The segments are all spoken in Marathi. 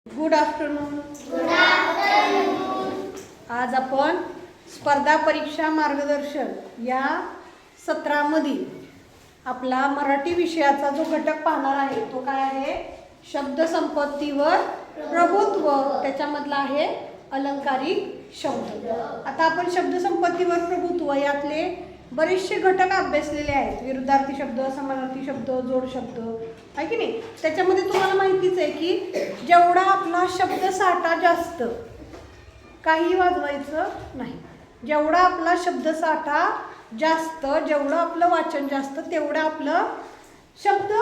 Good afternoon. आज आपण स्पर्धा परीक्षा मार्गदर्शन या सत्रामधील आपला मराठी विषयाचा जो घटक पाहणार आहे तो काय आहे? शब्दसंपत्तीवर प्रभुत्व. त्याच्यामधला आहे अलंकारिक शब्द. आता आपण शब्दसंपत्तीवर प्रभुत्व यातले बरेचसे घटक अभ्यासलेले आहेत. विरुद्धार्थी शब्द, समानार्थी शब्द, जोड शब्द आहे की नाही. त्याच्यामध्ये तुम्हाला माहितीच आहे की जेवढा आपला शब्दसाठा जास्त, काही वाजवायचं नाही, जेवढा आपला शब्दसाठा जास्त, जेवढं आपलं वाचन जास्त, तेवढं आपलं शब्द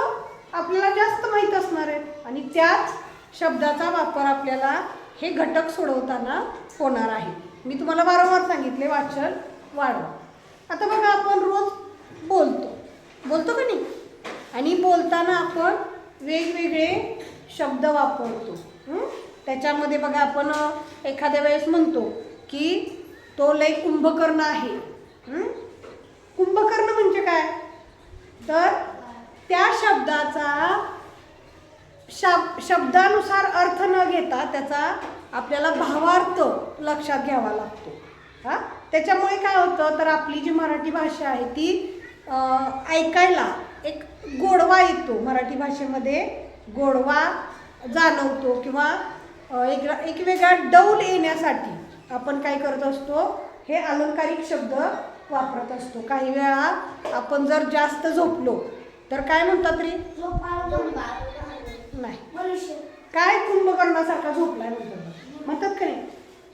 आपल्याला जास्त माहीत असणार आहेत आणि त्याच शब्दाचा वापर आपल्याला हे घटक सोडवताना होणार आहे. मी तुम्हाला वारंवार सांगितले वाचन वाढवा. आता बघा, आपण रोज बोलतो का नाही, आणि बोलताना आपण वेगवेगळे शब्द वापरतो. त्याच्यामध्ये बघा, आपण एखाद्या वेळेस म्हणतो की तो लय कुंभकर्ण आहे. कुंभकर्ण म्हणजे काय? तर त्या शब्दाचा शब्दानुसार अर्थ न घेता त्याचा आपल्याला भावार्थ लक्षात घ्यावा लागतो. त्याच्यामुळे काय होतं, तर आपली जी मराठी भाषा आहे ती ऐकायला एक गोडवा येतो. मराठी भाषेमध्ये गोडवा जाणवतो किंवा एक वेगळा डौल येण्यासाठी आपण काय करत असतो, हे अलंकारिक शब्द वापरत असतो. काही वेळा आपण जर जास्त झोपलो तर काय म्हणतात रे? नाही, काय कुंभकर्णासारखा झोपलाय म्हणतात का नाही?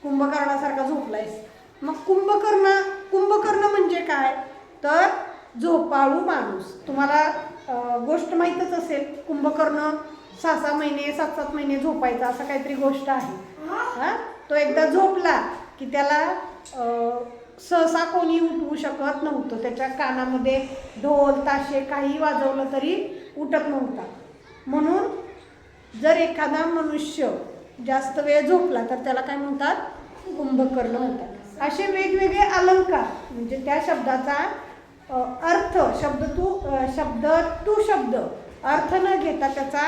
कुंभकर्णासारखा झोपलायस. मग कुंभकर्ण म्हणजे काय? तर झोपाळू माणूस. तुम्हाला गोष्ट माहीतच असेल, कुंभकर्ण 6 महिने 7 महिने झोपायचा, असं काहीतरी गोष्ट आहे. तो एकदा झोपला की त्याला सहसा कोणी उठवू शकत नव्हतं. त्याच्या कानामध्ये ढोल ताशे काही वाजवलं तरी उठत नव्हता. म्हणून जर एखादा मनुष्य जास्त वेळ झोपला तर त्याला काय म्हणतात? कुंभकर्ण म्हणतात. असे वेगवेगळे अलंकार म्हणजे त्या शब्दाचा अर्थ शब्द अर्थ न घेता त्याचा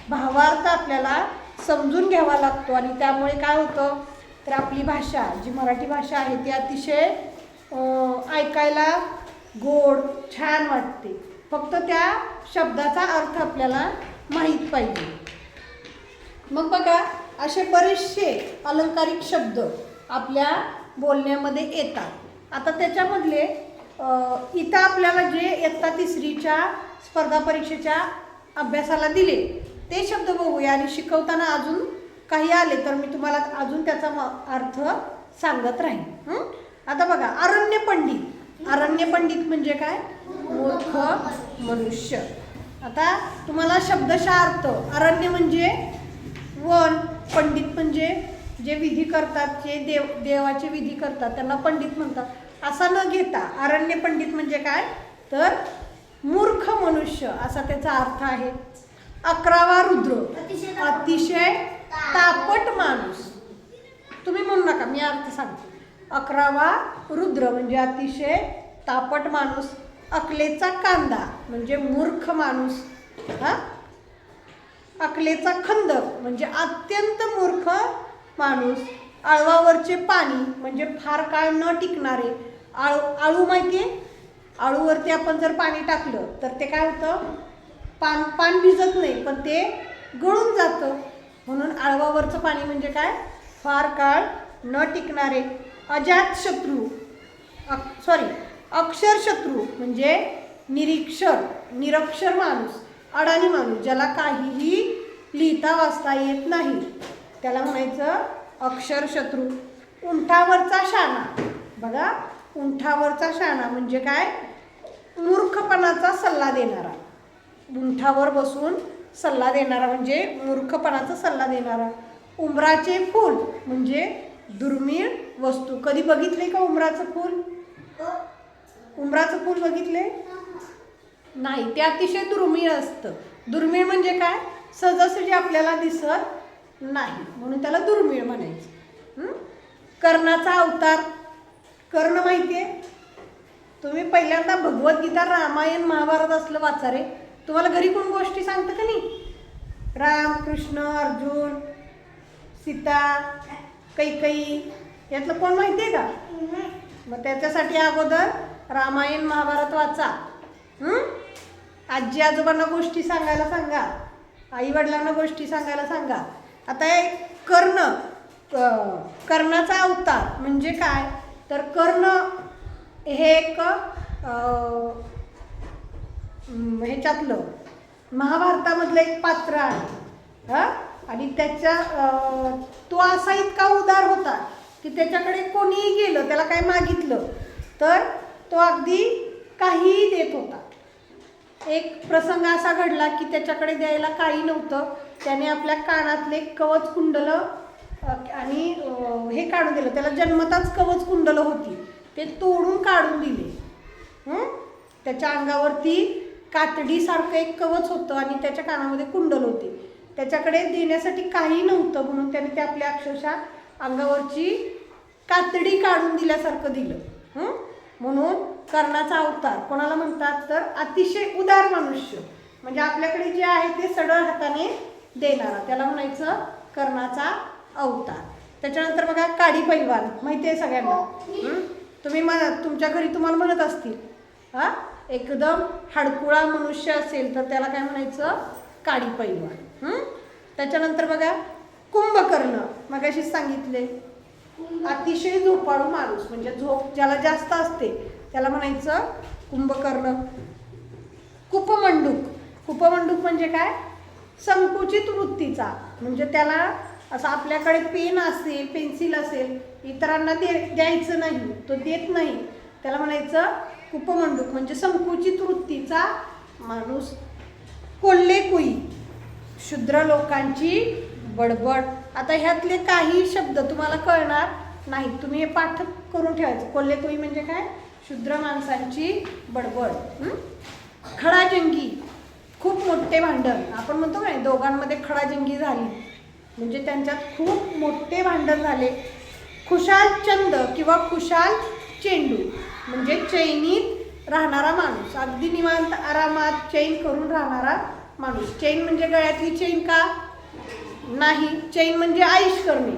भावार्थ आपल्याला समजून घ्यावा लागतो. आणि त्यामुळे काय होतं, तर आपली भाषा जी मराठी भाषा आहे ती अतिशय ऐकायला गोड छान वाटते. फक्त त्या शब्दाचा अर्थ आपल्याला माहीत पाहिजे. मग बघा, असे बरेचसे अलंकारिक शब्द आपल्या बोलण्यामध्ये येतात. आता त्याच्यामधले इथं आपल्याला जे इयत्ता 3रीच्या स्पर्धा परीक्षेच्या अभ्यासाला दिले ते शब्द बघूया, आणि शिकवताना अजून काही आले तर मी तुम्हाला अजून त्याचा अर्थ सांगत राहीन. आता बघा, अरण्य पंडित म्हणजे काय? मूर्ख मनुष्य. आता तुम्हाला शब्दशः अर्थ, अरण्य म्हणजे वन, पंडित म्हणजे जे विधी करतात, जे देवाचे विधी करतात त्यांना पंडित म्हणतात. असा न घेता अरण्य पंडित म्हणजे काय? तर मूर्ख मनुष्य असा त्याचा अर्थ आहे. 11वा रुद्र, अतिशय तापट माणूस. तुम्ही म्हणू नका, मी अर्थ सांगते. 11वा रुद्र म्हणजे अतिशय तापट माणूस. अकलेचा कांदा म्हणजे मूर्ख माणूस. अकलेचा खंदक म्हणजे अत्यंत मूर्ख माणूस. आळवावरचे पाणी म्हणजे फार काळ न टिकणारे. आळू माहिती आहे? आळूवरती आपण जर पाणी टाकलं तर ते काय होतं, पान भिजत नाही पण ते गळून जातं. म्हणून आळवावरचं पाणी म्हणजे काय? फार काळ न टिकणारे. अक्षरशत्रू म्हणजे निरक्षर माणूस, अडाणी माणूस, ज्याला काहीही लिहिता वाचता येत नाही त्याला म्हणायचं अक्षरशत्रू. उंठावरचा शाणा, बघा, उंठावरचा शाणा म्हणजे काय? मूर्खपणाचा सल्ला देणारा. उंठावर बसून सल्ला देणारा म्हणजे मूर्खपणाचा सल्ला देणारा. उंबराचे फूल म्हणजे दुर्मिळ वस्तू. कधी बघितले का उंबराचं फूल? उंबराचं फूल बघितले नाही? ते अतिशय दुर्मिळ असतं. दुर्मिळ म्हणजे काय? सहजासहजी आपल्याला दिसत नाही, म्हणून त्याला दुर्मिळ म्हणायचं. कर्णाचा अवतार. कर्ण माहिती आहे? तुम्ही पहिल्यांदा भगवद्गीता, रामायण, महाभारत असलं वाचा रे. तुम्हाला घरी कोण गोष्टी सांगतं का नाही? राम, कृष्ण, अर्जुन सीता, कैकई यातलं कोण माहिती आहे का? मग त्याच्यासाठी अगोदर रामायण महाभारत वाचा. आजी आजोबांना गोष्टी सांगायला सांगा, आई वडिलांना गोष्टी सांगायला सांगा. आता हे कर्णाचा अवतार म्हणजे काय? तर कर्ण हे एक ह्याच्यातलं महाभारतामधलं एक पात्र आहे. आणि त्याच्या तो असा इतका उदार होता की त्याच्याकडे कोणीही गेलं, त्याला काय मागितलं तर तो अगदी काहीही देत होता. एक प्रसंग असा घडला की त्याच्याकडे द्यायला काही नव्हतं. त्याने आपल्या कानातले कवच कुंडलं आणि हे काढून दिलं. त्याला जन्मताच कवच कुंडलं होती, ते तोडून काढून दिले. त्याच्या अंगावरती कातडीसारखं एक कवच होतं आणि त्याच्या कानामध्ये कुंडल होती. त्याच्याकडे देण्यासाठी काही नव्हतं म्हणून त्याने ते आपल्या अक्षरशः अंगावरची कातडी काढून दिल्यासारखं दिलं. म्हणून कर्णाचा अवतार कोणाला म्हणतात? तर अतिशय उदार मनुष्य, म्हणजे आपल्याकडे जे आहे ते सरळ हाताने देणारा, त्याला म्हणायचं कर्णाचा अवतार. त्याच्यानंतर बघा काडी पैलवान, माहिती आहे सगळ्यांना. तुम्ही तुमच्या घरी तुम्हाला म्हणत असतील, एकदम हडकुळा मनुष्य असेल तर त्याला काय म्हणायचं? काडी पैलवान. त्याच्यानंतर बघा कुंभकर्ण, मगाशीच सांगितले, अतिशय झोपाळू माणूस, म्हणजे झोप ज्याला जास्त असते त्याला म्हणायचं कुंभकर्ण. कुपमंडूक, कुपमंडूक म्हणजे काय? संकुचित वृत्तीचा, म्हणजे त्याला असं आपल्याकडे पेन असेल, पेन्सिल असेल, इतरांना द्यायचं नाही, तो देत नाही, त्याला म्हणायचं कुपमंडूक, म्हणजे संकुचित वृत्तीचा माणूस. कोल्हेकुई, शूद्र लोकांची बडबड. आता ह्यातले काही शब्द तुम्हाला कळणार नाही, तुम्ही हे पाठ करून ठेवायचं. कोल्हेकुई म्हणजे काय? शूद्र माणसांची बडबड. खडाजंगी, खूप मोठे भांडण. आपण म्हणतो काय दोघांमध्ये खडाजंगी झाली, म्हणजे त्यांच्यात खूप मोठे भांडण झाले. खुशाल चंद किंवा खुशाल चेंडू, म्हणजे चैनीत राहणारा माणूस, अगदी निवांत आरामात चैन करून राहणारा माणूस. चैन म्हणजे गळ्यातली चैन का? नाही, चैन म्हणजे आयुष करणे,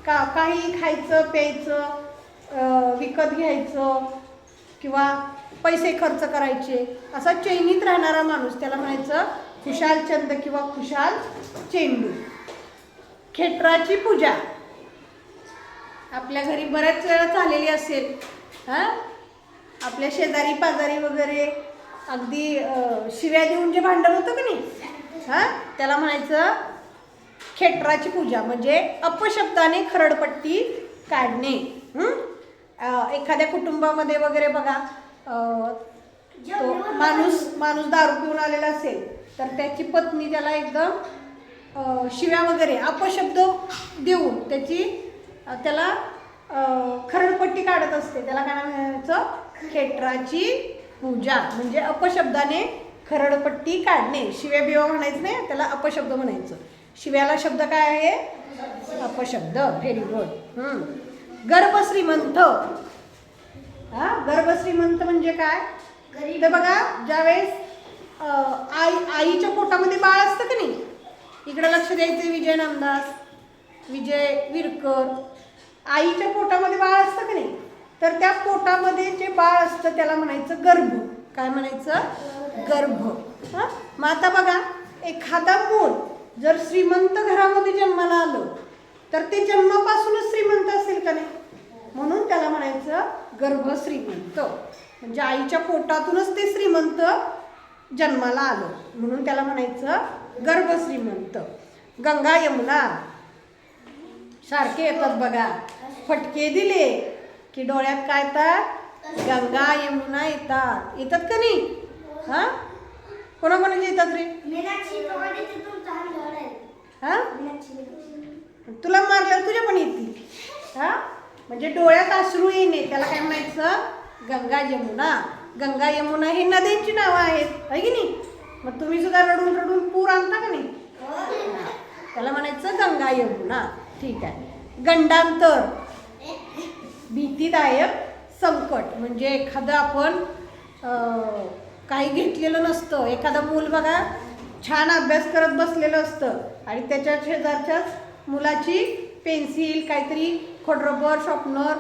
का काही खायचं प्यायचं, विकत घ्यायचं किंवा पैसे खर्च करायचे, असा चैनीत राहणारा माणूस, त्याला म्हणायचं खुशाल चंद किंवा खुशाल चेंडू. खेटराची पूजा आपल्या घरी बऱ्याच वेळा झालेली असेल. आपल्या शेजारी पाजारी वगैरे अगदी शिव्या देऊन जे भांडण होतं की नाही, त्याला म्हणायचं खेटराची पूजा, म्हणजे अपशब्दाने खरडपट्टी काढणे. एखाद्या कुटुंबामध्ये वगैरे बघा, तो माणूस दारू पिऊन आलेला असेल तर त्याची पत्नी त्याला एकदम शिव्या वगैरे अपशब्द देऊन त्याला खरडपट्टी काढत असते, त्याला काय म्हणायचं? खेटराची पूजा, म्हणजे अपशब्दाने खरडपट्टी काढणे. शिव्या बिवा म्हणायचं नाही, त्याला अपशब्द म्हणायचं. शिव्याला शब्द काय आहे? अपशब्द. Very good. गर्भश्रीमंत, गर्भश्रीमंत म्हणजे काय? तर बघा ज्यावेळेस आईच्या पोटामध्ये बाळ असतं की नाही, इकडे लक्ष द्यायचं. विजय नामदास, विजय विरकर, आईच्या पोटामध्ये बाळ असतं की नाही, तर त्या पोटामध्ये जे बाळ असतं त्याला म्हणायचं गर्भ. काय म्हणायचं? गर्भ. मग आता बघा एखादा मूल जर श्रीमंत घरामध्ये जन्माला आलं तर ते जन्मापासूनच श्रीमंत असेल का नाही, म्हणून त्याला म्हणायचं गर्भश्रीमंत, म्हणजे आईच्या पोटातूनच ते श्रीमंत जन्माला आलं म्हणून त्याला म्हणायचं गर्भश्रीमंत. गंगा यमुना सारखे येतात बघा, फटके दिले की डोळ्यात काय येतात? गंगा यमुना येतात का नाही? कोणाकोणाचे येतात रे? तुला मारल्यावर तुझ्या पण येतील. म्हणजे डोळ्यात अश्रू येणे, त्याला काय म्हणायचं? गंगा यमुना. गंगा यमुना हे नद्यांची नावं आहेत, आहे की नाही? मग तुम्ही सुद्धा रडून रडून पूर आणता का नाही, त्याला म्हणायचं गंगा यमुना. ठीक आहे. गंडांतर, भीतीदायक संकट, म्हणजे एखादं आपण काही घेतलेलं नसतं. एखादं मूल बघा छान अभ्यास करत बसलेलं असतं आणि त्याच्या शेजारच्याच मुलाची पेन्सिल काहीतरी खोडरबर शॉर्पनर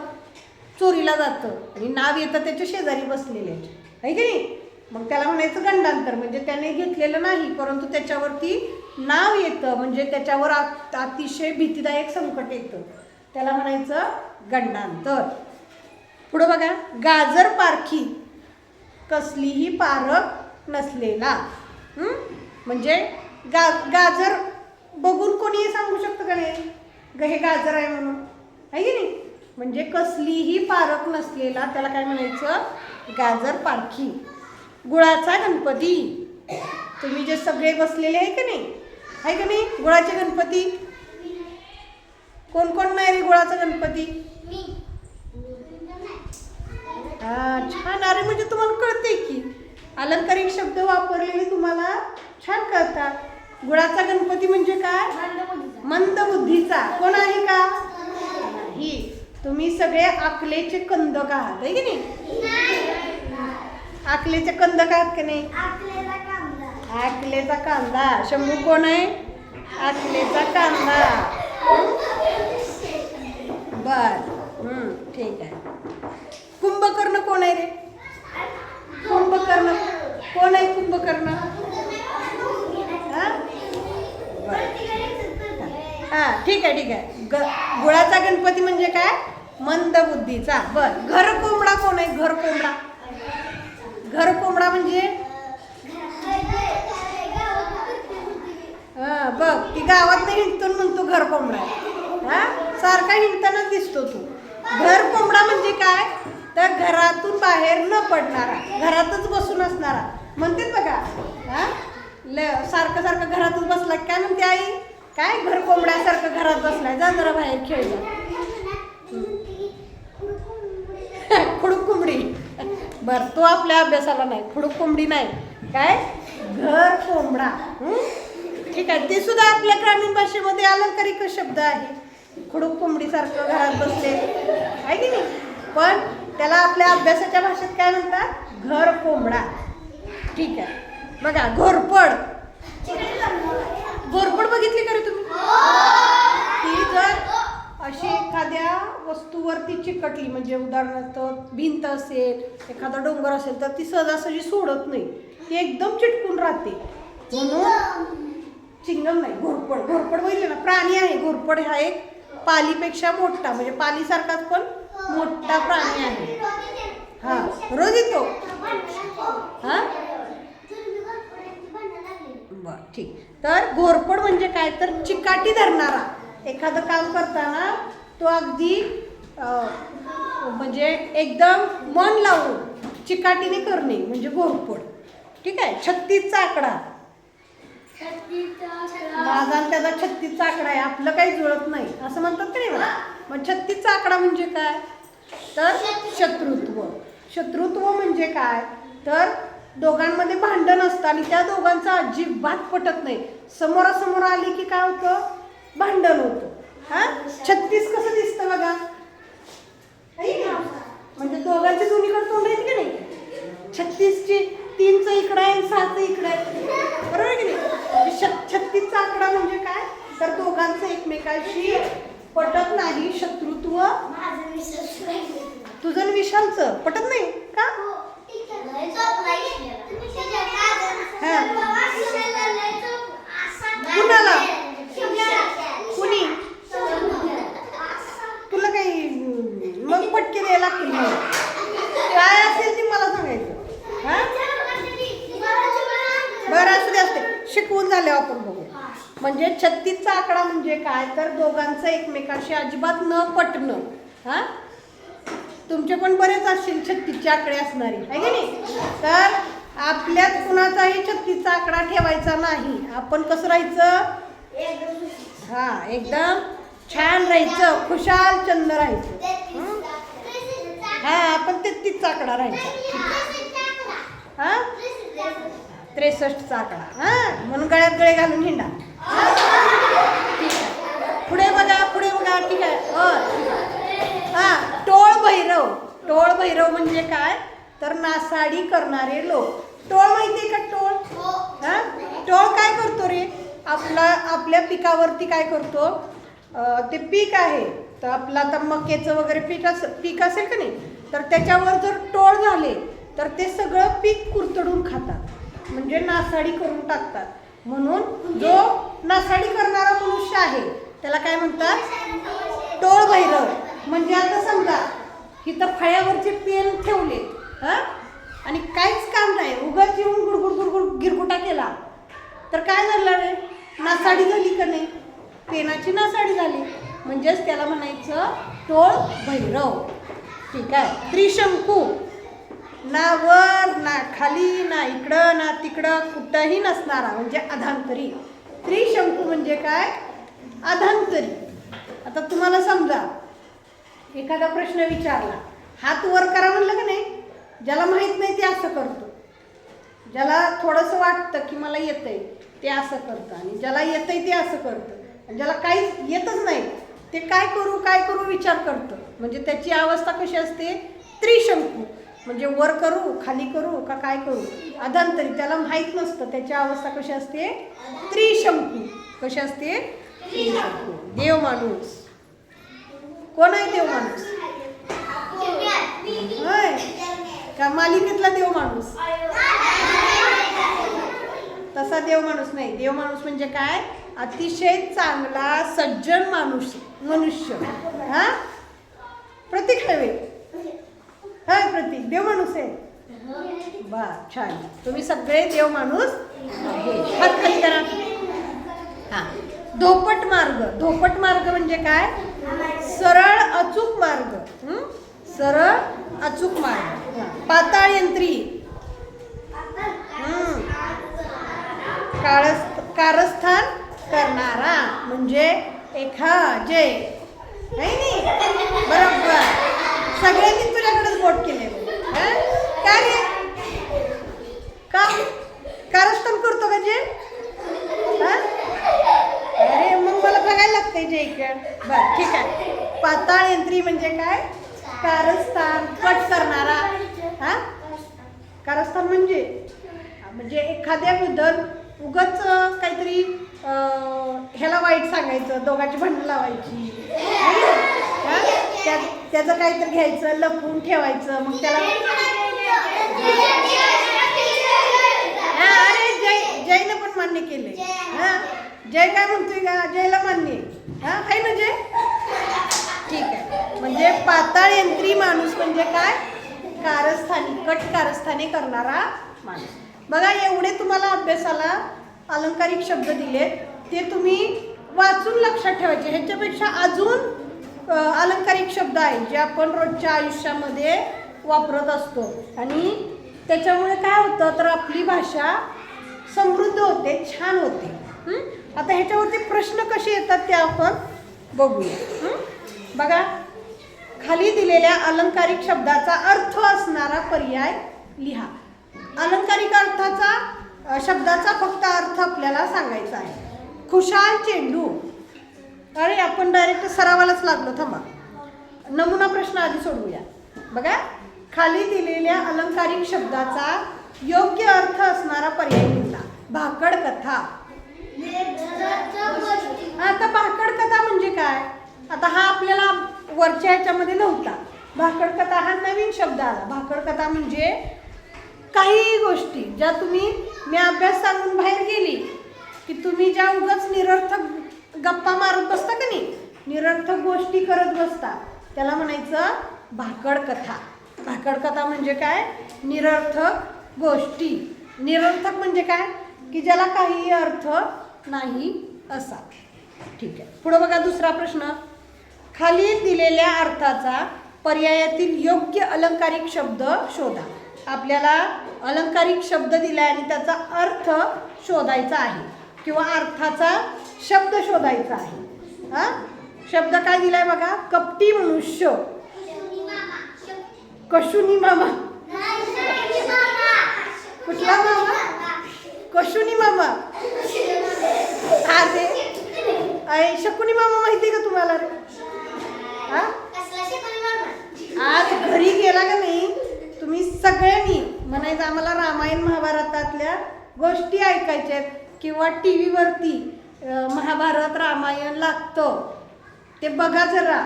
चोरीला जातं आणि नाव येतं त्याच्या शेजारी बसलेले आहे की नाही, मग त्याला म्हणायचं गंडांतर. म्हणजे त्याने घेतलेलं नाही परंतु त्याच्यावरती नाव येतं, म्हणजे त्याच्यावर अतिशय भीतीदायक संकट येतं, त्याला म्हणायचं गंडांतर. पुढं बघा, गाजर पारखी कसलीही पारख नसलेला. म्हणजे गाजर बघून कोणी सांगू शकतं का नाही हे गाजर आहे म्हणून, आहे की नाही. म्हणजे कसलीही पारख नसलेला त्याला काय म्हणायचं, गाजर पारखी. गुळाचा गणपती, तुम्ही जे सगळे बसलेले आहे का नाही गुळाचे गणपती. कोण कोण नाही रे गुळाचा गणपती? छान. अरे म्हणजे तुम्हाला कळते की अलंकारिक शब्द वापरलेले तुम्हाला छान कळतात. गुळाचा गणपती म्हणजे काय, मंद बुद्धीचा. कोण आहे का नाही, तुम्ही सगळे आकलेचे कंदक आहात, आहे की नाही. आकलेचे कंदक आहात का नाही, आकलेचा कांदा. शंभू कोण आहे, आकलेचा कांदा. बर, ठीक आहे. कुंभकर्ण कोण आहे रे, कुंभकर्ण कोण आहे, कुंभकर्ण. हां ठीक आहे. गुळाचा गणपती म्हणजे काय, मंद बुद्धीचा. बर, घर कोंबडा कोण आहे, घर कोंबडा. घर कोंबडा म्हणजे बघ ती गावात नाही हिंडतो म्हणतो घर कोंबडा. सारखा हिंडतानाच दिसतो तू. घर कोंबडा म्हणजे काय, तर घरातून बाहेर न पडणारा, घरातच बसून असणारा म्हणतात बघा. सारखं सारखं घरातच बसला काय म्हणते आई, काय घर कोंबड्यासारखं घरात बसलाय, जा जरा बाहेर खेळ जा. खुडूक कोंबडी. बर, तो आपल्या अभ्यासाला नाही, खुडूक कोंबडी नाही, काय घर कोंबडा. ठीक आहे, ते सुद्धा आपल्या ग्रामीण भाषेमध्ये अलंकारिक शब्द आहे. खुडूक कोंबडी सारखं घरात बसले आहे की नाही, पण त्याला आपल्या अभ्यासाच्या भाषेत काय म्हणतात, घर कोंबडा. ठीक आहे. बघा, घोरपड. घोरपड बघितली का रे तुम्ही. ती जर अशी एखाद्या वस्तूवरती चिकटली, म्हणजे उदाहरणार्थ भिंत असेल, एखादा डोंगर असेल, तर ती सहजासहजी सोडत नाही, ती एकदम चिटकून राहते. म्हणून चिंगम नाही, घोरपड. घोरपड बघितलं ना, प्राणी आहे. घोरपड हा एक पालीपेक्षा मोठा, म्हणजे पालीसारखाच पण मोठा प्राणी आहे. हा, रोज येतो. हा बर, ठीक. तर घोरपड म्हणजे काय, तर चिकाटी धरणारा. एखादं काम करताना तो अगदी म्हणजे एकदम मन लावून चिकाटीने करणे म्हणजे घोरपड. ठीक आहे. 36चा आकडा. माझा त्याचा 36चा आकडा आहे, आपलं काही जुळत नाही असं म्हणतात का नाही मला. मग 36चा आकडा म्हणजे काय, तर शत्रुत्व. शत्रुत्व म्हणजे काय, तर दोघांमध्ये भांडण असतं आणि त्या दोघांचं अजिबात पटत नाही. समोरासमोर आली की काय होतं, भांडण होतं. 36 कसं दिसतं बघा, म्हणजे दोघांचे दोन्हीकडे तोंड आहेत की नाही. 36ची 3चं इकडं आहे आणि 6चं इकडं आहे, बरोबर आहे की नाही. 36चा आकडा म्हणजे काय, तर दोघांचं एकमेकांशी पटत नाही, शत्रुत्व. तुझं विशालचं पटत नाही का, कुणाला, कुणी तुला काही मग पटके द्यायला लागतील, काय असेल ते मला सांगायचं. बरं असू दे, असते शिकवून झाल्यावर आपण बघू. म्हणजे 36चा आकडा म्हणजे काय, तर दोघांचं एकमेकाशी अजिबात न पटणं. तुमचे पण बरेच असतील 36चे आकडे असणारे, आहे की नाही. तर आपल्यात कुणाचाही 36चा आकडा ठेवायचा नाही. आपण कसं राहायचं, एकदम छान राहायचं, खुशाल चंद राहायचं. आपण 33चा आकडा राहायचा. 63चा आकडा. म्हणून गळ्यात गळे घालून हिंडा. ठीक आहे, पुढे बघा, पुढे बघा. ठीक आहे. टोळ भैरव. टोळ भैरव म्हणजे काय, तर नासाडी करणारे लोक. टोळ माहितीये का, टोळ. टोळ काय करतो रे, आपल्या पिकावरती काय करतो, ते पीक आहे, तर आपलं आता मक्याचं वगैरे पीक असेल का नाही, तर त्याच्यावर जर टोळ झाले तर ते सगळं पीक कुरतडून खातात, म्हणजे नासाडी करून टाकतात. म्हणून जो नासाडी करणारा मनुष्य आहे त्याला काय म्हणतात? टोळ भैरव. म्हणजे आता समजा इथं फळ्यावरचे पेन ठेवले आणि काहीच काम नाही, उगाच येऊन गुडगुड गुडगुड गिरगुटा केला तर काय झालं रे? नासाडी झाली का नाही? पेनाची नासाडी झाली. म्हणजेच त्याला म्हणायचं टोळ भैरव. ठीक आहे. त्रिशंकू, ना वर ना खाली ना इकडं ना तिकडं कुठंही नसणारा म्हणजे अधांतरी. त्रिशंकू म्हणजे काय? अधांतरी. आता तुम्हाला समजा एखादा प्रश्न विचारला, हात वर करा म्हणलं का नाही, ज्याला माहीत नाही ते असं करतो, ज्याला थोडंसं वाटतं की मला येतंय ते असं करतं, आणि ज्याला येतंय ते असं करतं, आणि ज्याला काहीच येतच नाही ते काय करू विचार करतं. म्हणजे त्याची अवस्था कशी असते? त्रिशंकू. म्हणजे वर करू खाली करू का काय करू, अधांतरी. त्याला माहीत नसतं, त्याची अवस्था कशी असते? त्रिशंकू. कशी असते? त्रिशंकू. देव माणूस. कोण आहे देव माणूस? होय का मालिकेतला देव माणूस? तसा देव माणूस नाही. देव माणूस म्हणजे काय? अतिशय चांगला सज्जन मनुष्य. हा, प्रतीक हवे. हाय प्रतीक, देव माणूस आहे. बा, छान. तुम्ही सगळे देव माणूस आहे. हात खाली करा. हा. धोपट मार्ग. धोपट मार्ग म्हणजे काय? सरळ अचूक मार्ग. सरळ अचूक मार्ग. पाताळ यंत्री. कारस्थान करणारा म्हणजे जे नाही. बरोबर. सगळ्यांनी तुझ्याकडेच बोट केले. काय रे? का कारस्थान करतो का जे? अरे मग मला बघायला लागतंय जे इकडे. बर, ठीक आहे. पाताळ यंत्री म्हणजे काय? कारस्थान कट करणारा. हा, कारस्थान म्हणजे एखाद्याबद्दल उगाच काहीतरी ह्याला वाईट सांगायचं, दोघांची भांडणं लावायची, त्याचं काहीतरी घ्यायचं, लपवून ठेवायचं, मग त्याला अरे जयनं पण मान्य केलंय. जय काय म्हणतोय का? जयला मान्य आहे ना जय? ठीक आहे. म्हणजे पाताळ यंत्री माणूस म्हणजे काय? कट कारस्थाने करणारा माणूस. बघा, एवढे तुम्हाला अभ्यासाला अलंकारिक शब्द दिले, ते तुम्ही वाचून लक्षात ठेवायचे. ह्याच्यापेक्षा अजून अलंकारिक शब्द आहेत जे आपण रोजच्या आयुष्यामध्ये वापरत असतो, आणि त्याच्यामुळे काय होतं तर आपली भाषा समृद्ध होते, छान होते. आता ह्याच्यावरती प्रश्न कसे येतात ते आपण बघूया. बघा, खाली दिलेल्या अलंकारिक शब्दाचा अर्थ असणारा पर्याय लिहा. अलंकारिक शब्दाचा फक्त अर्थ आपल्याला सांगायचा आहे. खुशाल चेंडू. अरे आपण डायरेक्ट सरावालाच लागलो. थांबा, नमुना प्रश्न आधी सोडवूया. बघा, खाली दिलेल्या अलंकारिक शब्दाचा योग्य अर्थ असणारा पर्याय निवडा. भाकड कथा. आता भाकड कथा म्हणजे काय? आता हा आपल्याला वरच्या ह्याच्यामध्ये नव्हता. भाकड कथा हा नवीन शब्द आला. भाकड कथा म्हणजे काही गोष्टी ज्या मी अभ्यास सांगून बाहेर गेली की तुम्ही ज्या उगाच निरर्थक गप्पा मारत बसता का नाही, निरर्थक गोष्टी करत बसता, त्याला म्हणायचं भाकड कथा. भाकड कथा म्हणजे काय? निरर्थक गोष्टी. निरर्थक म्हणजे काय? की ज्याला काही अर्थ नाही असा. ठीक आहे. पुढे बघा, दुसरा प्रश्न. खाली दिलेल्या अर्थाचा पर्यायातील योग्य अलंकारिक शब्द शोधा. आपल्याला अलंकारिक शब्द दिलाय आणि त्याचा अर्थ शोधायचा आहे, किंवा अर्थाचा शब्द शोधायचा आहे. शब्द काय दिलाय बघा? कपटी मनुष्य. कशुनी मामा. कुठला मामा? कशुनी मामा. अरे शकुनी मामा माहिती का तुम्हाला रे? आज घरी गेला का नाही तुम्ही सगळ्यांनी म्हणायचं आम्हाला रामायण महाभारतातल्या गोष्टी ऐकायच्यात, किंवा टी व्हीवरती महाभारत रामायण लागतं ते बघा जरा.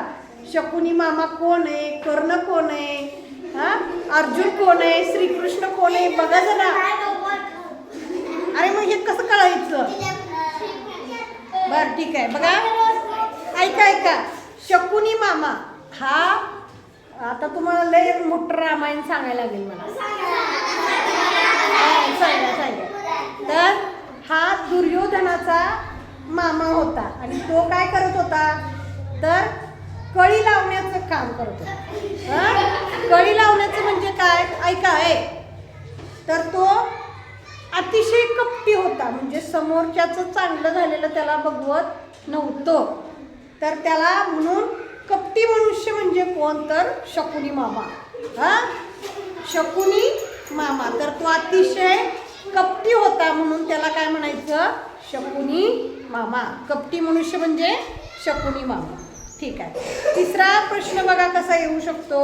शकुनी मामा कोण आहे, कर्ण कोण आहे, हा अर्जुन कोण आहे, श्रीकृष्ण कोण आहे, बघा जरा. अरे मग हे कसं कळायचं? बर ठीक आहे, बघा ऐका. शकुनी मामा हा, आता तुम्हाला लय मोठं रामायण सांगायला लागेल मला. सांगा. तर हा दुर्योधनाचा मामा होता आणि तो काय करत होता, तर कळी लावण्याचं काम करत होता. कळी लावण्याचं म्हणजे काय, ऐका. तर तो अतिशय कपटी होता, म्हणजे समोरच्याचं चांगलं झालेलं त्याला बघवत नव्हतं. तर त्याला म्हणून कपटी मनुष्य म्हणजे कोण, तर शकुनी मामा. शकुनी मामा. तर तो अतिशय कपटी होता म्हणून त्याला काय म्हणायचं, शकुनी मामा. कपटी मनुष्य म्हणजे शकुनी मामा. ठीक आहे. तिसरा प्रश्न बघा कसा येऊ शकतो.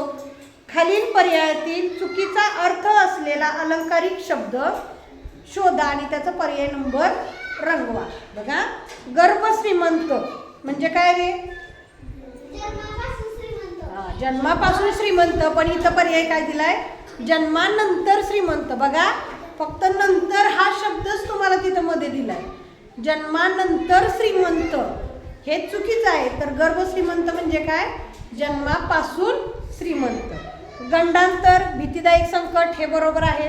खालील पर्यायातील चुकीचा अर्थ असलेला अलंकारिक शब्द शोधा आणि त्याचा पर्याय नंबर रंगवा. बघा, गर्भ श्रीमंत म्हणजे काय रे, जन्मापासून श्रीमंत. पण इथं पर्याय काय दिलाय, जन्मानंतर श्रीमंत. बघा, फक्त नंतर हा शब्दच तुम्हाला तिथं मध्ये दिलाय. जन्मानंतर श्रीमंत हे चुकीचं आहे. तर गर्भ श्रीमंत म्हणजे काय, जन्मापासून श्रीमंत. गंडांतर भीतीदायक संकट हे बरोबर आहे.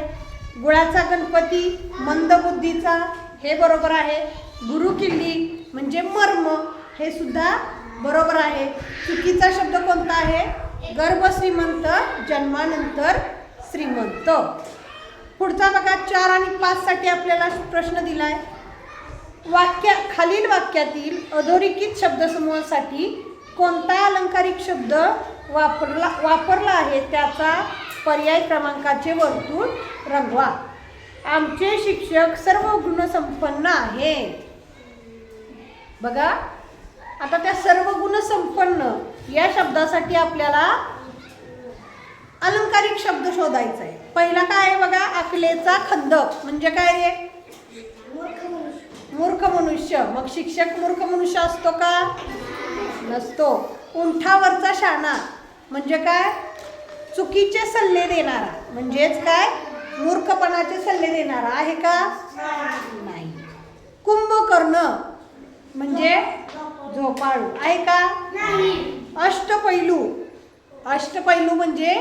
गुळाचा गणपती मंदबुद्धीचा हे बरोबर आहे. गुरुकिल्ली म्हणजे मर्म हे सुद्धा बरोबर आहे. चुकीचा शब्द कोणता आहे, गर्भ श्रीमंत, जन्मानंतर श्रीमंत. पुढचा बघा, 4 आणि 5 साठी आपल्याला प्रश्न दिलाय. खालील वाक्यातील अधोरेखित शब्दसमूहासाठी कोणता अलंकारिक शब्द वापरला आहे त्याचा पर्याय क्रमांकाचे वर्तुळ रंगवा. आमचे शिक्षक सर्व गुणसंपन्न आहे. बघा, आता त्या सर्व गुणसंपन्न या शब्दासाठी आपल्याला अलंकारिक शब्द शोधायचा आहे. पहिला काय आहे बघा, अकलेचा खंदक म्हणजे काय रे, मूर्ख मनुष्य. मग शिक्षक मूर्ख मनुष्य असतो का, नसतो. उंठावरचा शाणा म्हणजे काय, चुकीचे सल्ले देणारा, म्हणजेच काय, मूर्खपणाचे सल्ले देणारा आहे का, नाही. कुंभकर्ण म्हणजे झोपाळू आहे का, अष्टपैलू म्हणजे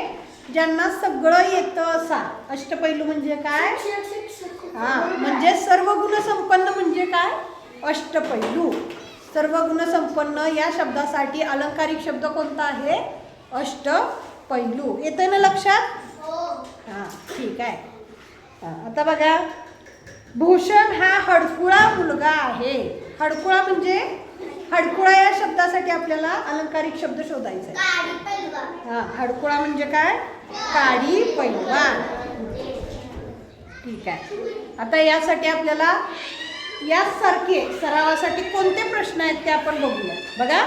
ज्यांना सगळं येतं असा. अष्टपैलू म्हणजे काय, म्हणजे सर्व गुण संपन्न म्हणजे काय, अष्टपैलू. सर्व गुण संपन्न या शब्दासाठी अलंकारिक शब्द कोणता आहे, अष्टपैलू. येतंय ना लक्षात, ठीक आहे. आता बघा, भूषण हा हडकुळा मुलगा आहे. हडकुळा म्हणजे, हडकुळा या शब्दासाठी आपल्याला अलंकारिक शब्द शोधायचा आहे. हडकुळा म्हणजे काय, काडी पैलवान. ठीक आहे. आता यासाठी आपल्याला यासारखे सरावासाठी कोणते प्रश्न आहेत ते आपण बघूया. बघा,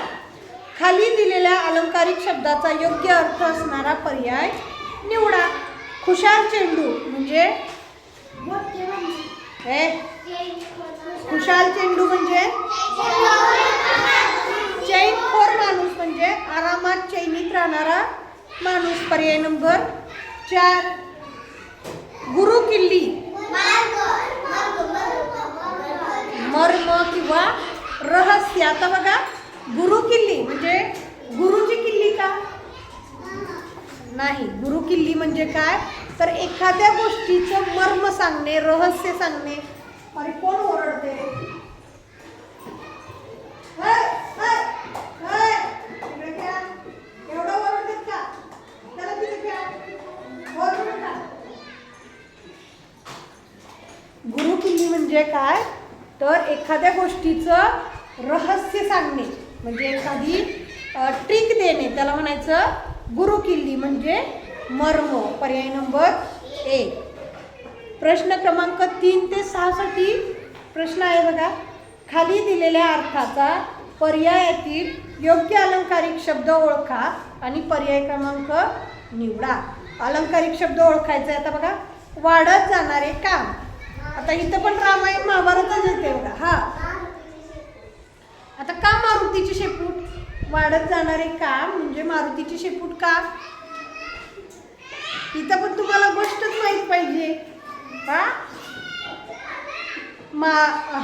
खाली दिलेल्या अलंकारिक शब्दाचा योग्य अर्थ असणारा पर्याय निवडा. खुशाल चेंडू म्हणजे, खुशाल चेंडू म्हणजे चैनखोर माणूस म्हणजे आरामात चैनीत राहणारा माणूस. पर्याय नंबर 4. गुरु किल्ली मर्म किंवा रहस्य. आता बघा, गुरु किल्ली म्हणजे गुरुची किल्ली का, नाही. गुरु किल्ली म्हणजे काय, तर एखाद्या गोष्टीचं मर्म सांगणे, रहस्य सांगणे. अरे कोण ओरडते, एवढं ओरडतात का, त्याला तिथे घ्या. गुरु किल्ली म्हणजे काय, तर एखाद्या गोष्टीचं रहस्य सांगणे म्हणजे एखादी ट्रिक देणे, त्याला म्हणायचं गुरु किल्ली म्हणजे मर्म. पर्याय नंबर 1. प्रश्न क्रमांक 3 ते 6 साठी प्रश्न आहे बघा. खाली दिलेल्या अर्थाचा पर्यायातील योग्य अलंकारिक शब्द ओळखा आणि पर्याय क्रमांक निवडा. अलंकारिक शब्द ओळखायचे. आता बघा, वाढत जाणारे काम. आता इथं पण रामायण महाभारतच येते बघा. आता का मारुतीची शेपूट, वाढत जाणारे काम म्हणजे मारुतीचे शेपूट का? इथं पण तुम्हाला गोष्टच माहीत पाहिजे. हा,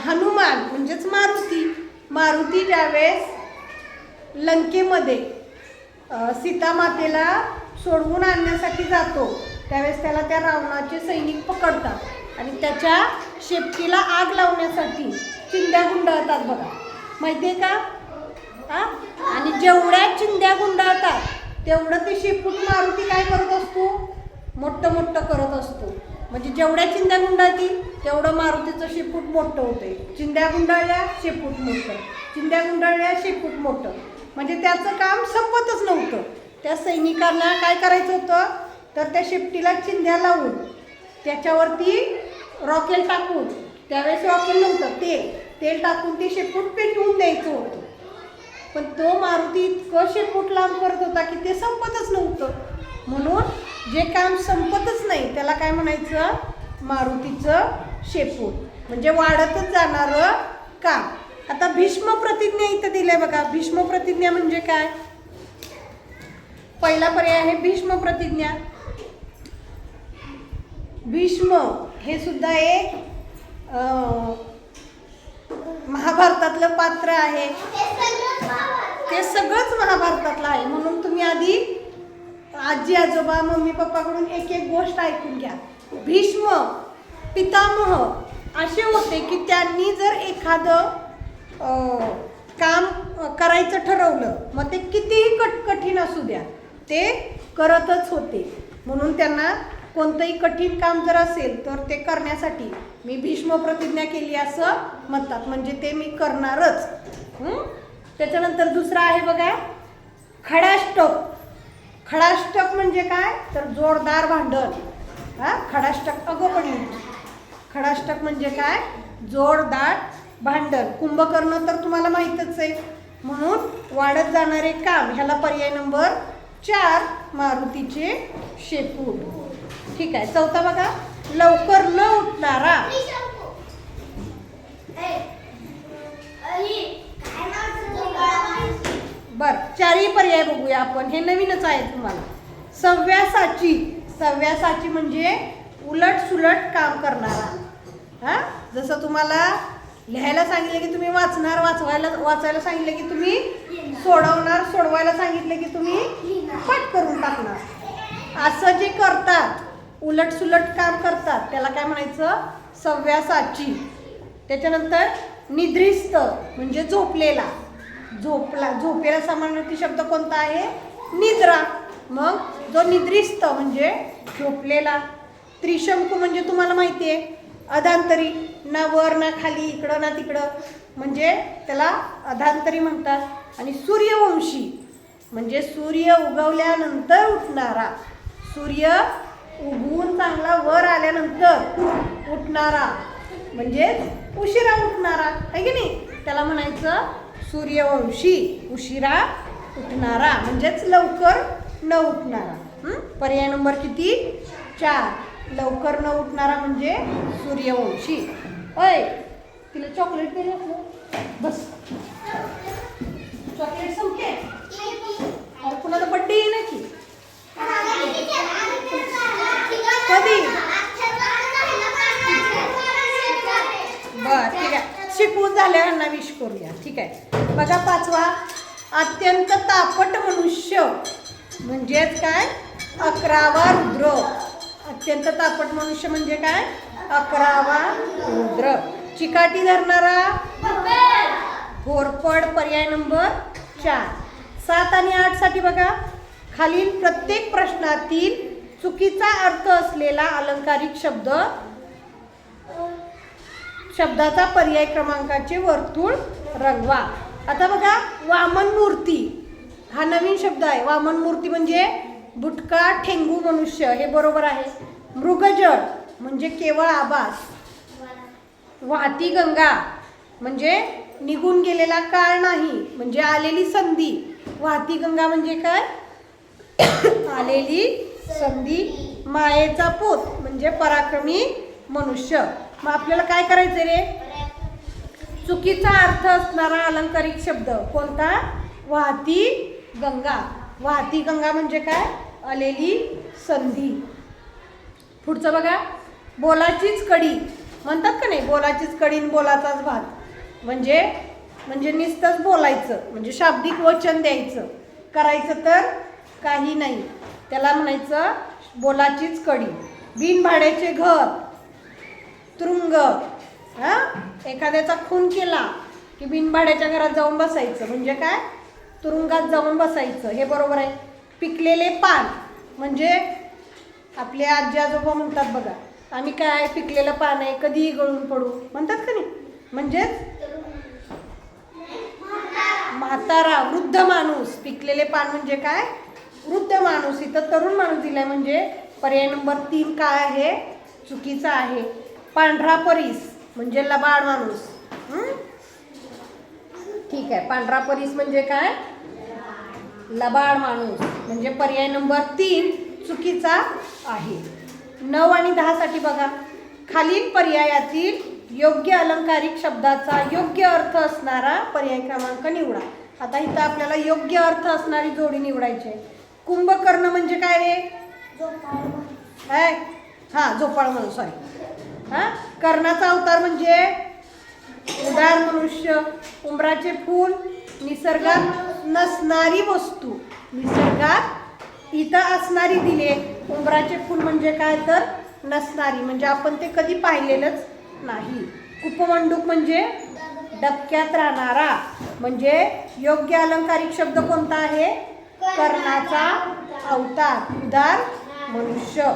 हनुमान म्हणजेच मारुती ज्यावेळेस लंकेमध्ये सीता मातेला सोडवून आणण्यासाठी जातो त्यावेळेस त्याला त्या रावणाचे सैनिक पकडतात आणि त्याच्या शेपटीला आग लावण्यासाठी चिंध्या गुंडाळतात बघा, माहिती आहे का? हा, आणि जेवढ्या चिंध्या गुंडाळतात तेवढं ते शेपूट मारुती काय करत असतो? मोठं करत असतो. म्हणजे जेवढ्या चिंध्या गुंडाळतील तेवढं मारुतीचं शेपूट मोठं होतंय. चिंध्या गुंडाळल्या शेपूट मोठं, चिंध्या गुंडाळल्या शेपूट मोठं. म्हणजे त्याचं काम संपतच नव्हतं. त्या सैनिकांना काय करायचं होतं तर त्या शेपटीला चिंध्या लावून त्याच्यावरती रॉकेल टाकून, त्यावेळेस रॉकेल नव्हतं, तेल टाकून ते शेपूट पेटवून द्यायचं होतं. पण तो मारुती इतकं शेपूट लांब करत होता की ते संपतच नव्हतं. म्हणून जे काम संपतच नाही त्याला काय म्हणायचं? मारुतीचं शेपूट. म्हणजे वाढतच जाणारं काम. आता भीष्म प्रतिज्ञा इथं दिलंय बघा. भीष्म प्रतिज्ञा म्हणजे काय? पहिला पर्याय आहे भीष्म प्रतिज्ञा. भीष्म हे सुद्धा एक महाभारतातलं पात्र आहे. ते सगळंच महाभारतातलं आहे. म्हणून तुम्ही आधी आजी आजोबा मम्मी पप्पाकडून एक एक गोष्ट ऐकून घ्या. भीष्म पितामह असे होते की त्यांनी जर एखादं काम करायचं ठरवलं मग ते कितीही कठीण असू द्या ते करतच होते. म्हणून त्यांना कोणतंही कठीण काम जर असेल तर ते करण्यासाठी मी भीष्म प्रतिज्ञा केली असं म्हणतात. म्हणजे ते मी करणारच. त्याच्यानंतर दुसरा आहे बघा खडाष्टक. खडाष्टक म्हणजे काय तर जोरदार भांडण. हा, खडाष्टक अगोपणी. खडाष्टक म्हणजे काय? जोरदार भांडण. कुंभकर्ण तर तुम्हाला माहीतच आहे. म्हणून वाढत जाणारे काम ह्याला पर्याय नंबर 4 मारुतीचे शेपूट. ठीक आहे. चौथा बघा लवकर न उठणारा. बर, 4ही पर्याय बघूया आपण. हे नवीनच आहे तुम्हाला. सव्यासाची. सव्यासाची म्हणजे उलट सुलट काम करणारा. हा, जसं तुम्हाला लिहायला सांगितलं की तुम्ही वाचणार, वाचायला सांगितलं की तुम्ही सोडवणार, सोडवायला सांगितलं की तुम्ही पाठ करून टाकणार. असं जे करतात उलट सुलट काम करतात त्याला काय म्हणायचं? सव्यासाची. त्याच्यानंतर निद्रिस्त म्हणजे झोपलेला. झोपेला समानार्थी शब्द कोणता आहे? निद्रा. मग जो निद्रिस्त म्हणजे झोपलेला. त्रिशंकू म्हणजे तुम्हाला माहिती आहे अधांतरी, ना वर ना खाली, इकडं ना तिकडं, म्हणजे त्याला अधांतरी म्हणतात. आणि सूर्यवंशी म्हणजे सूर्य उगवल्यानंतर उठणारा. सूर्य उगवून चांगला वर आल्यानंतर उठणारा म्हणजे उशिरा उठणारा आहे की नाही, त्याला म्हणायचं सूर्यवंशी. उशिरा उठणारा म्हणजेच लवकर न उठणारा. पर्याय नंबर किती? 4. लवकर न उठणारा म्हणजे सूर्यवंशी. ओय, तिला चॉकलेट दे बस. चॉकलेट संपले. अरे कुणाला बड्डे आहे ना की कधी? बर, ठीक आहे. शिकवून झाल्यावर विश करूया. ठीक आहे. बघा 5वा अत्यंत तापट मनुष्य म्हणजेच काय? 11वा रुद्र. अत्यंत तापट मनुष्य म्हणजे काय? 11वा रुद्र. चिकाटी धरणारा घोरपड. पर्याय नंबर 4. 7 आणि 8 साठी बघा खालील प्रत्येक प्रश्नातील चुकीचा अर्थ असलेला अलंकारिक शब्दाचा पर्याय क्रमांकाचे वर्तुळ रंगवा. आता बघा वामन मूर्ती हा नवीन शब्द आहे. वामन मूर्ती म्हणजे बुटका ठेंगू मनुष्य, हे बरोबर आहे. मृगजळ म्हणजे केवळ आभास. वाहती गंगा म्हणजे निघून गेलेला काळ नाही, म्हणजे आलेली संधी. वाहती गंगा म्हणजे काय? आलेली संधी. मायेचा पोत म्हणजे पराक्रमी मनुष्य. मग आपल्याला काय करायचं रे? चुकीचा अर्थ असणारा अलंकारिक शब्द कोणता? वाहती गंगा. वाहती गंगा म्हणजे काय? आलेली संधी. पुढचं बघा, बोलाचीच कडी. म्हणतात का नाही, बोलाचीच कडी न बोलाचाच भात. म्हणजे नुसतंच बोलायचं, म्हणजे शाब्दिक वचन द्यायचं, करायचं तर काही नाही, त्याला म्हणायचं बोलाचीच कडी. बिनभाड्याचे घर, तुरुंग. एखाद्याचा खून केला की बिनभाड्याच्या घरात जाऊन बसायचं, म्हणजे काय? तुरुंगात जाऊन बसायचं. हे बरोबर आहे. पिकलेले पान म्हणजे आपले आजी आजोबा म्हणतात बघा, आम्ही काय पिकलेलं पान आहे, कधीही गळून पडू, म्हणतात का नाही? म्हणजेच म्हातारा, वृद्ध माणूस. पिकलेले पान म्हणजे काय? वृद्ध माणूस. इथं तरुण माणूस दिलाय, म्हणजे पर्याय नंबर 3 काय आहे? चुकीचा आहे. पांढरा परीस म्हणजे लबाड माणूस. ठीक आहे, पांढरा परीस म्हणजे काय? लबाड माणूस. म्हणजे पर्याय नंबर 3 चुकीचा आहे. 9 आणि 10 साठी बघा, खालील पर्यायातील योग्य अलंकारिक शब्दाचा योग्य अर्थ असणारा पर्याय क्रमांक निवडा. आता इथं आपल्याला योग्य अर्थ असणारी जोडी निवडायची आहे. कुंभकर्ण म्हणजे काय रे? झोपाळ म्हणून, सॉरी. कर्णाचा अवतार म्हणजे उदार मनुष्य. उंबराचे फूल निसर्गात नसणारी वस्तू. निसर्गात इथं असणारी दिले. उंबराचे फूल म्हणजे काय? तर नसणारी, म्हणजे आपण ते कधी पाहिलेलंच नाही. कुपमंडूक म्हणजे डबक्यात राहणारा. म्हणजे योग्य अलंकारिक शब्द कोणता आहे? कर्णाचा अवतार, उदार मनुष्य.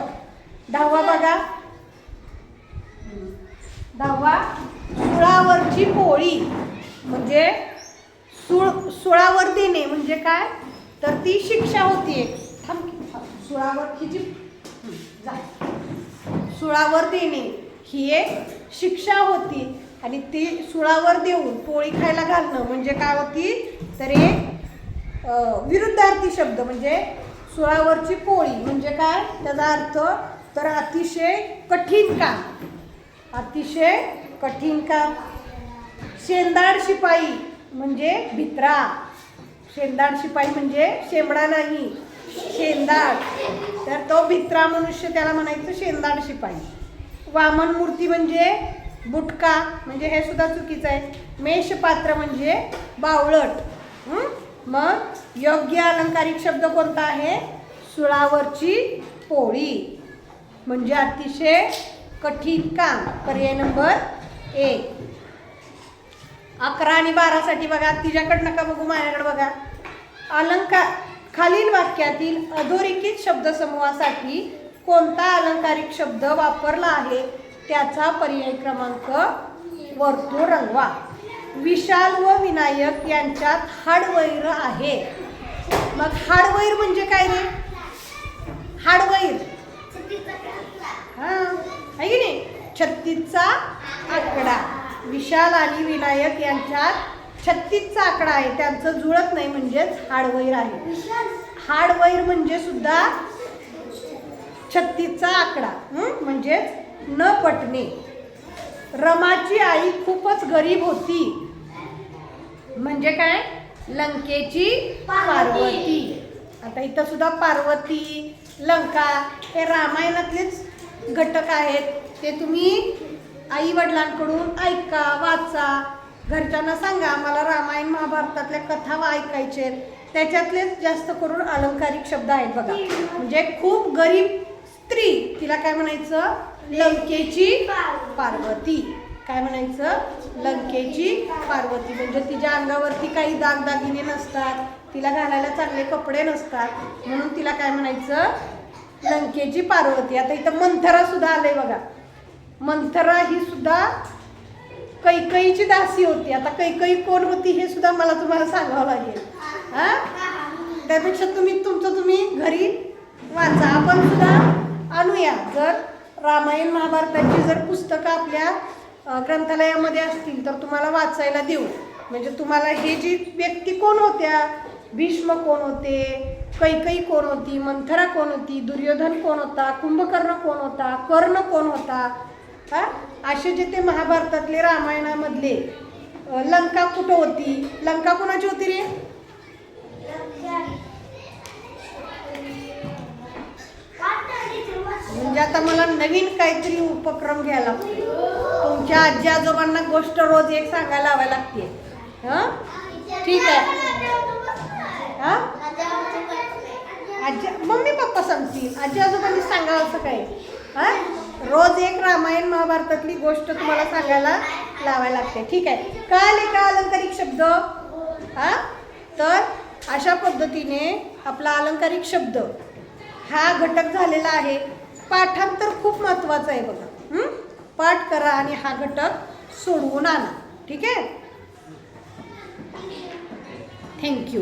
10वा बघा, 10वा सुळावरची पोळी. म्हणजे सुळावर देणे म्हणजे काय? तर ती शिक्षा होती. सुळावरची जी सुळावर देणे ही एक शिक्षा होती, आणि ती सुळावर देऊन पोळी खायला घालणं म्हणजे काय होती? तर एक विरुद्धार्थी शब्द. म्हणजे सुळावरची पोळी म्हणजे काय? त्याचा अर्थ तर अतिशय कठीण काम. अतिशय कठीण काम. शेंदाड शिपाई म्हणजे भित्रा. शेंदाड शिपाई म्हणजे शेंबडा नाही, शेंदाड. तर तो भित्रा मनुष्य, त्याला म्हणायचं शेंदाड शिपाई. वामन मूर्ती म्हणजे बुटका, म्हणजे हे सुद्धा चुकीचं आहे. मेषपात्र म्हणजे बावळट. मग योग्य अलंकारिक शब्द कोणता आहे? सुळावरची पोळी म्हणजे अतिशय कठीण काम. पर्याय नंबर 1. 11 आणि 12 साठी बघा, तिच्याकडे नका बघू, माझ्याकडे बघा. अलंकार, खालील वाक्यातील अधोरेखित शब्दसमूहासाठी कोणता अलंकारिक शब्द वापरला आहे त्याचा पर्याय क्रमांक वर्तुळ रंगवा. विशाल व विनायक यांच्यात हाडवैर आहे. मग हाडवैर म्हणजे काय रे? हाडवैर आहे की नाही? 36चा आकडा. विशाल आणि विनायक यांच्यात 36चा आकडा आहे, त्यांचं जुळत नाही, म्हणजेच हाडवैर आहे. हाडवैर म्हणजे सुद्धा 36चा आकडा, म्हणजेच न पटणे. रमाची आई खूपच गरीब होती म्हणजे काय? लंकेची पार्वती. आता इथं सुद्धा पार्वती, लंका हे रामायणातलेच घटक आहेत. ते तुम्ही आई वडिलांकडून ऐका, वाचा, घरच्यांना सांगा मला रामायण महाभारतातल्या कथा ऐकायचे. त्याच्यातलेच जास्त करून अलंकारिक शब्द आहेत बघा. म्हणजे खूप गरीब स्त्री, तिला काय म्हणायचं? लंकेची पार्वती. काय म्हणायचं? लंकेची पार्वती. म्हणजे तिच्या अंगावरती काही दागदागिने नसतात, तिला घालायला चांगले कपडे नसतात, म्हणून तिला काय म्हणायचं? लंकेची पार्वती. आता इथं मंथरा सुद्धा आलंय बघा. मंथरा ही सुद्धा कैकईची दासी होती. आता कैकई कोण होती हे सुद्धा मला तुम्हाला सांगावं लागेल. त्यापेक्षा तुम्ही घरी वाचा. आपण सुद्धा आणूया. जर रामायण महाभारताची जर पुस्तकं आपल्या ग्रंथालयामध्ये असतील तर तुम्हाला वाचायला देऊ. म्हणजे तुम्हाला हे जी व्यक्ती कोण होत्या, भीष्म कोण होते, कैकई कोण होती, मंथरा कोण होती, दुर्योधन कोण होता, कुंभकर्ण कोण होता, कर्ण कोण होता, असे जे ते महाभारतातले रामायणामधले. लंका कुठं होती? लंका कोणाची होती रे? आता मला नवीन काहीतरी उपक्रम घ्यायला लागतो. तुमच्या आजी आजोबांना गोष्ट रोज एक सांगायला लावायला लागते. हां ठीक आहे. हां आजी मम्मी पप्पा सांगतील, आजी आजोबांनी सांगा असं काय. हां रोज एक रामायण महाभारतातली गोष्ट तुम्हाला सांगायला लावायला लागते. ठीक आहे. कळाले का अलंकारिक शब्द? हां तर अशा पद्धतीने आपला अलंकारिक शब्द हा घटक झालेला आहे. पाठांतर खूप महत्त्वाचं आहे बघा. पाठ करा आणि हा घटक सोडवून आणा. ठीक आहे. थँक्यू.